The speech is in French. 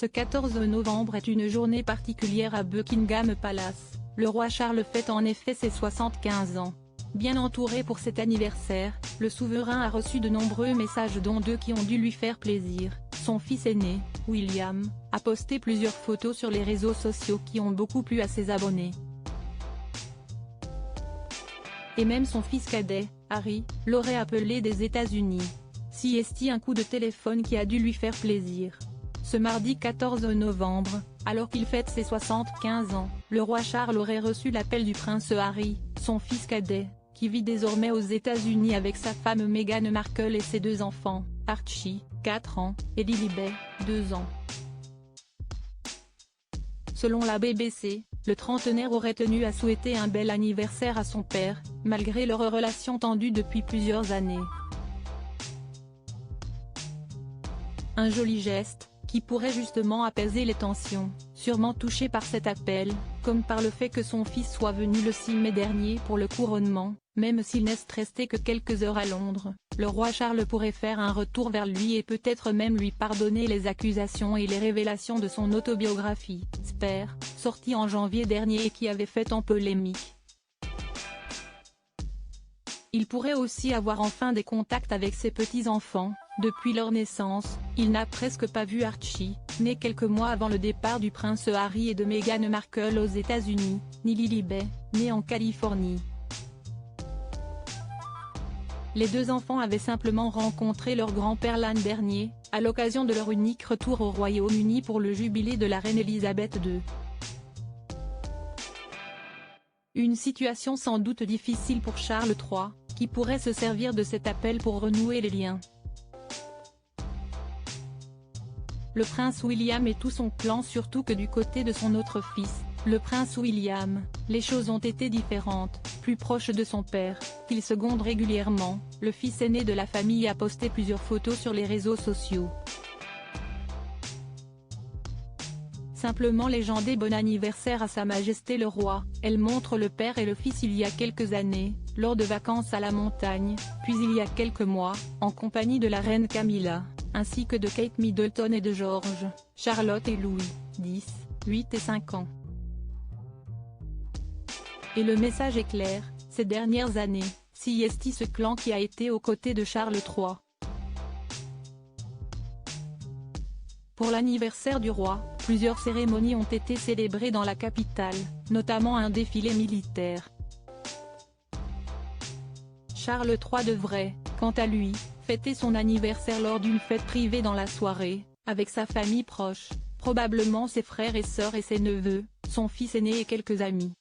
Ce 14 novembre est une journée particulière à Buckingham Palace. Le roi Charles fête en effet ses 75 ans. Bien entouré pour cet anniversaire, le souverain a reçu de nombreux messages dont deux qui ont dû lui faire plaisir. Son fils aîné, William, a posté plusieurs photos sur les réseaux sociaux qui ont beaucoup plu à ses abonnés. Et même son fils cadet, Harry, l'aurait appelé des États-Unis. Si est-il un coup de téléphone qui a dû lui faire plaisir. Ce mardi 14 novembre, alors qu'il fête ses 75 ans, le roi Charles aurait reçu l'appel du prince Harry, son fils cadet, qui vit désormais aux États-Unis avec sa femme Meghan Markle et ses deux enfants, Archie, 4 ans, et Lilibet, 2 ans. Selon la BBC, le trentenaire aurait tenu à souhaiter un bel anniversaire à son père, malgré leur relation tendue depuis plusieurs années. Un joli geste, qui pourrait justement apaiser les tensions, sûrement touché par cet appel, comme par le fait que son fils soit venu le 6 mai dernier pour le couronnement. Même s'il n'est resté que quelques heures à Londres, le roi Charles pourrait faire un retour vers lui et peut-être même lui pardonner les accusations et les révélations de son autobiographie, Spare, sortie en janvier dernier et qui avait fait tant polémique. Il pourrait aussi avoir enfin des contacts avec ses petits-enfants. Depuis leur naissance, il n'a presque pas vu Archie, né quelques mois avant le départ du prince Harry et de Meghan Markle aux États-Unis, ni Lilibet, née en Californie. Les deux enfants avaient simplement rencontré leur grand-père l'an dernier, à l'occasion de leur unique retour au Royaume-Uni pour le jubilé de la reine Elisabeth II. Une situation sans doute difficile pour Charles III, qui pourrait se servir de cet appel pour renouer les liens. Le prince William et tout son clan, surtout que du côté de son autre fils, le prince William, les choses ont été différentes. Plus proche de son père, qu'il seconde régulièrement, le fils aîné de la famille a posté plusieurs photos sur les réseaux sociaux. Simplement légendé bon anniversaire à Sa Majesté le Roi, elle montre le père et le fils il y a quelques années, lors de vacances à la montagne, puis il y a quelques mois, en compagnie de la reine Camilla, ainsi que de Kate Middleton et de George, Charlotte et Louis, 10, 8 et 5 ans. Et le message est clair, ces dernières années, si est ce clan qui a été aux côtés de Charles III. Pour l'anniversaire du roi, plusieurs cérémonies ont été célébrées dans la capitale, notamment un défilé militaire. Charles III devrait, quant à lui, fêter son anniversaire lors d'une fête privée dans la soirée, avec sa famille proche, probablement ses frères et sœurs et ses neveux, son fils aîné et quelques amis.